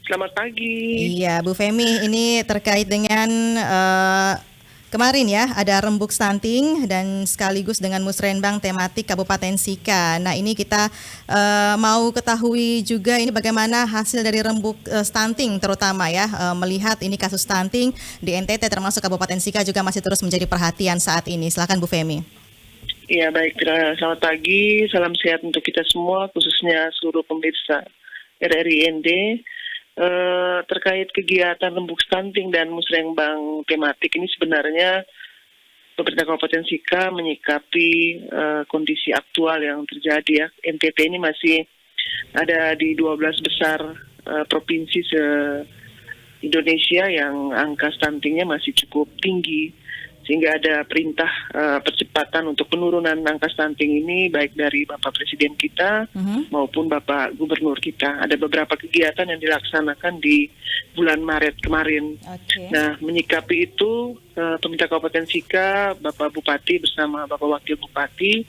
Selamat pagi. Iya, Bu Femi, ini terkait dengan kemarin ya, ada rembuk stunting dan sekaligus dengan musrenbang tematik Kabupaten Sika. Nah, ini kita mau ketahui juga ini bagaimana hasil dari rembuk stunting terutama ya, melihat ini kasus stunting di NTT termasuk Kabupaten Sika juga masih terus menjadi perhatian saat ini. Silakan Bu Femi. Iya baik, selamat pagi. Salam sehat untuk kita semua, khususnya seluruh pemirsa RRI ND. Terkait kegiatan rembuk stunting dan musrenbang tematik ini sebenarnya pemerintah Kabupaten Sika menyikapi kondisi aktual yang terjadi ya. NTT ini masih ada di 12 besar provinsi se-Indonesia yang angka stuntingnya masih cukup tinggi. Sehingga ada perintah percepatan untuk penurunan angka stunting ini baik dari Bapak Presiden kita maupun Bapak Gubernur kita. Ada beberapa kegiatan yang dilaksanakan di bulan Maret kemarin. Okay. Nah, menyikapi itu pemerintah Kabupaten Sika, Bapak Bupati bersama Bapak Wakil Bupati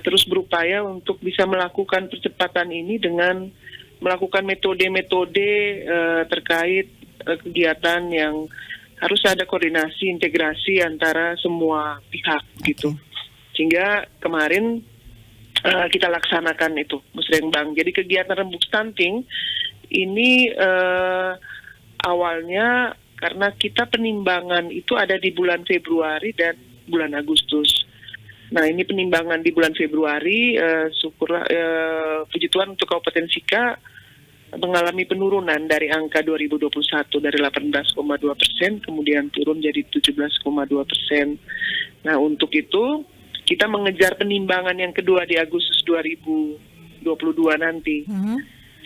terus berupaya untuk bisa melakukan percepatan ini dengan melakukan metode-metode terkait kegiatan yang harus ada koordinasi, integrasi antara semua pihak gitu. Sehingga kemarin kita laksanakan itu musrenbang. Jadi kegiatan rembuk stunting ini awalnya karena kita penimbangan itu ada di bulan Februari dan bulan Agustus. Nah, ini penimbangan di bulan Februari, syukurlah puji Tuhan untuk Kabupaten Sika mengalami penurunan dari angka 2021 dari 18,2% kemudian turun jadi 17,2%. Nah, untuk itu kita mengejar penimbangan yang kedua di Agustus 2022 nanti.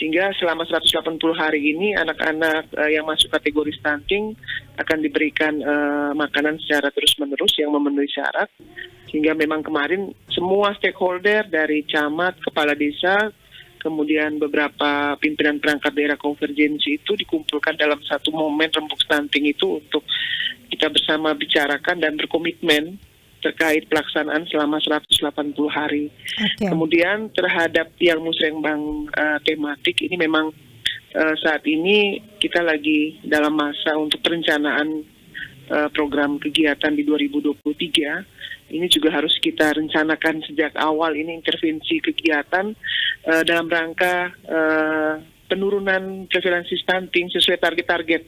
Sehingga selama 180 hari ini anak-anak yang masuk kategori stunting akan diberikan makanan secara terus-menerus yang memenuhi syarat. Sehingga memang kemarin semua stakeholder dari camat, kepala desa, kemudian beberapa pimpinan perangkat daerah konvergensi itu dikumpulkan dalam satu momen rembuk stunting itu untuk kita bersama bicarakan dan berkomitmen terkait pelaksanaan selama 180 hari. Okay. Kemudian terhadap yang musrenbang tematik ini memang saat ini kita lagi dalam masa untuk perencanaan program kegiatan di 2023. Ini juga harus kita rencanakan sejak awal ini intervensi kegiatan dalam rangka penurunan prevalensi stunting sesuai target-target.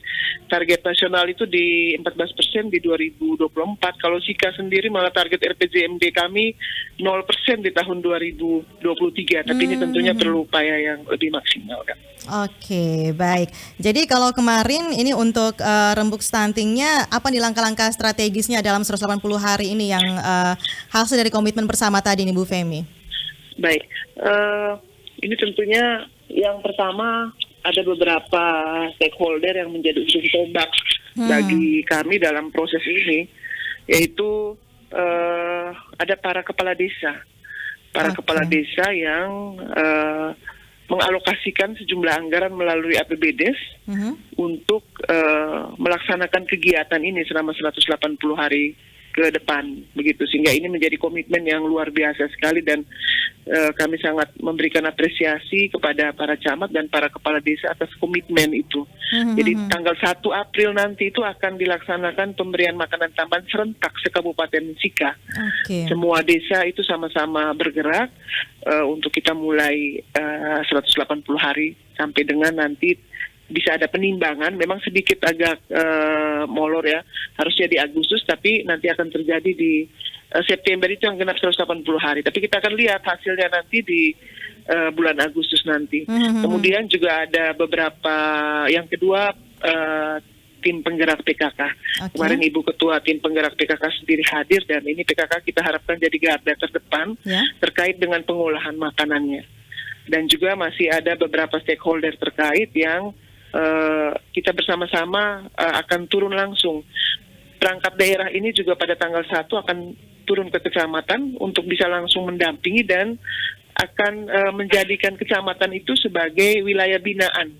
Target nasional itu di 14% di 2024. Kalau Sika sendiri malah target RPJMD kami 0% di tahun 2023. Tapi ini tentunya perlu upaya yang lebih maksimal kan. Oke, baik. Jadi kalau kemarin ini untuk rembuk stuntingnya, apa nih langkah-langkah strategisnya dalam 180 hari ini yang hasil dari komitmen bersama tadi nih Bu Femi? Baik, ini tentunya yang pertama ada beberapa stakeholder yang menjadi ujung tombak bagi kami dalam proses ini, yaitu ada para kepala desa. Kepala desa yang mengalokasikan sejumlah anggaran melalui APBDes untuk melaksanakan kegiatan ini selama 180 hari ke depan begitu, sehingga ini menjadi komitmen yang luar biasa sekali dan kami sangat memberikan apresiasi kepada para camat dan para kepala desa atas komitmen itu. Jadi tanggal 1 April nanti itu akan dilaksanakan pemberian makanan tambahan serentak se-Kabupaten Sika. Semua desa itu sama-sama bergerak untuk kita mulai 180 hari sampai dengan nanti bisa ada penimbangan. Memang sedikit agak molor ya, harusnya di Agustus, tapi nanti akan terjadi di September itu yang genap 180 hari. Tapi kita akan lihat hasilnya nanti di bulan Agustus nanti. Kemudian juga ada beberapa, yang kedua tim penggerak PKK. Kemarin Ibu Ketua tim penggerak PKK sendiri hadir dan ini PKK kita harapkan jadi garda terdepan terkait dengan pengolahan makanannya. Dan juga masih ada beberapa stakeholder terkait yang kita bersama-sama akan turun langsung. Perangkat daerah ini juga pada tanggal 1 akan turun ke kecamatan untuk bisa langsung mendampingi dan akan menjadikan kecamatan itu sebagai wilayah binaan.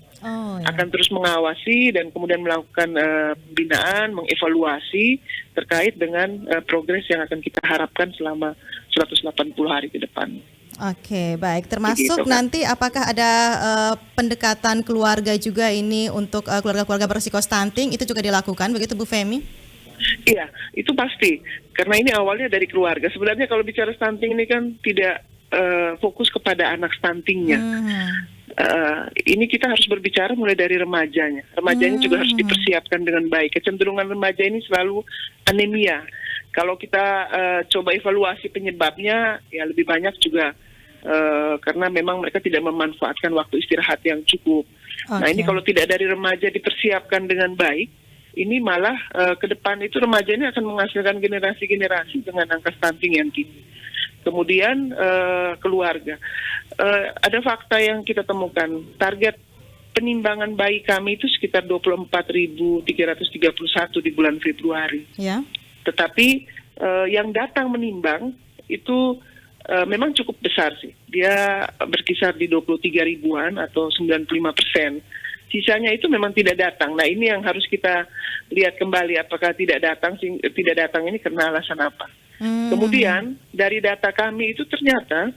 Akan terus mengawasi dan kemudian melakukan pembinaan, mengevaluasi terkait dengan progres yang akan kita harapkan selama 180 hari ke depan. Oke, baik. Termasuk Begitu, Kak. nanti apakah ada pendekatan keluarga juga ini untuk keluarga-keluarga berisiko stunting itu juga dilakukan begitu Bu Femi? Iya, itu pasti. Karena ini awalnya dari keluarga. Sebenarnya kalau bicara stunting ini kan tidak fokus kepada anak stuntingnya. Ini kita harus berbicara mulai dari remajanya. Remajanya juga harus dipersiapkan dengan baik. Kecenderungan remaja ini selalu anemia. Kalau kita coba evaluasi penyebabnya, ya lebih banyak juga karena memang mereka tidak memanfaatkan waktu istirahat yang cukup. Nah ini kalau tidak dari remaja dipersiapkan dengan baik, ini malah ke depan itu remaja ini akan menghasilkan generasi-generasi dengan angka stunting yang tinggi. Kemudian keluarga. Ada fakta yang kita temukan, target penimbangan bayi kami itu sekitar 24.331 di bulan Februari. Ya. Tetapi yang datang menimbang itu memang cukup besar sih. Dia berkisar di 23 ribuan atau 95%. Sisanya itu memang tidak datang. Nah ini yang harus kita lihat kembali apakah tidak datang ini karena alasan apa. Kemudian dari data kami itu ternyata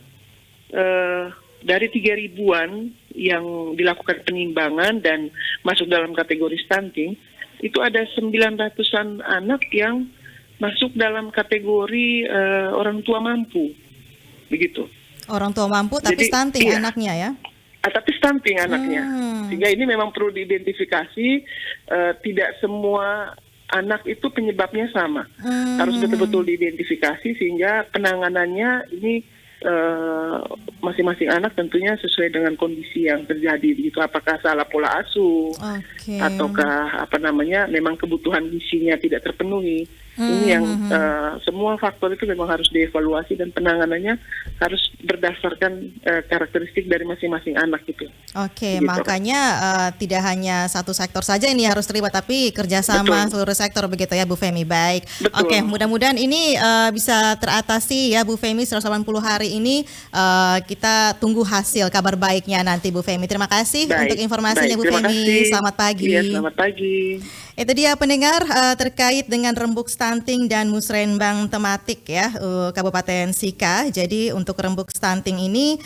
dari 3 ribuan yang dilakukan penimbangan dan masuk dalam kategori stunting, itu ada 900-an anak yang masuk dalam kategori orang tua mampu, begitu. Orang tua mampu tapi Jadi, stunting iya. anaknya ya? Tapi stunting anaknya. Sehingga ini memang perlu diidentifikasi, tidak semua anak itu penyebabnya sama. Harus betul-betul diidentifikasi sehingga penanganannya ini masing-masing anak tentunya sesuai dengan kondisi yang terjadi. Begitu, apakah salah pola asuh, ataukah memang kebutuhan gizinya tidak terpenuhi. Ini yang semua faktor itu memang harus dievaluasi dan penanganannya harus berdasarkan karakteristik dari masing-masing anak itu. Oke, Begitu. makanya tidak hanya satu sektor saja ini harus terlibat, tapi kerjasama seluruh sektor begitu ya Bu Femi. Baik. Betul. Oke, mudah-mudahan ini bisa teratasi ya Bu Femi 180 hari ini. Kita tunggu hasil kabar baiknya nanti Bu Femi. Terima kasih untuk informasinya Bu Femi. Selamat pagi. Iya, selamat pagi. Itu dia pendengar terkait dengan rembuk stunting dan musrenbang tematik ya Kabupaten Sika. Jadi untuk rembuk stunting ini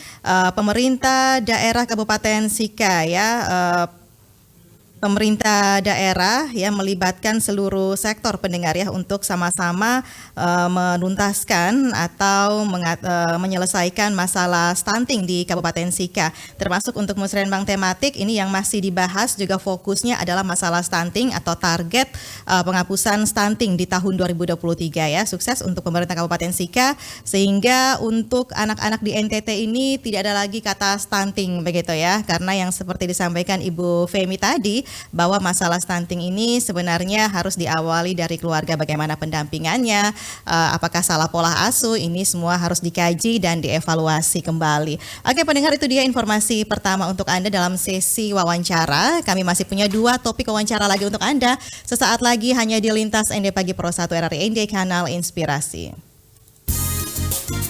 pemerintah daerah Kabupaten Sika ya pemerintah daerah ya melibatkan seluruh sektor pendengar ya untuk sama-sama menuntaskan atau menyelesaikan masalah stunting di Kabupaten Sika. Termasuk untuk musrenbang tematik ini yang masih dibahas juga fokusnya adalah masalah stunting atau target penghapusan stunting di tahun 2023 ya. Sukses untuk pemerintah Kabupaten Sika sehingga untuk anak-anak di NTT ini tidak ada lagi kata stunting begitu ya. Karena yang seperti disampaikan Ibu Femi tadi bahwa masalah stunting ini sebenarnya harus diawali dari keluarga, bagaimana pendampingannya, apakah salah pola asuh, ini semua harus dikaji dan dievaluasi kembali. Oke pendengar, itu dia informasi pertama untuk Anda dalam sesi wawancara. Kami masih punya 2 topik wawancara lagi untuk Anda. Sesaat lagi hanya di Lintas ND Pagi Pro 1 RRI ND Kanal Inspirasi.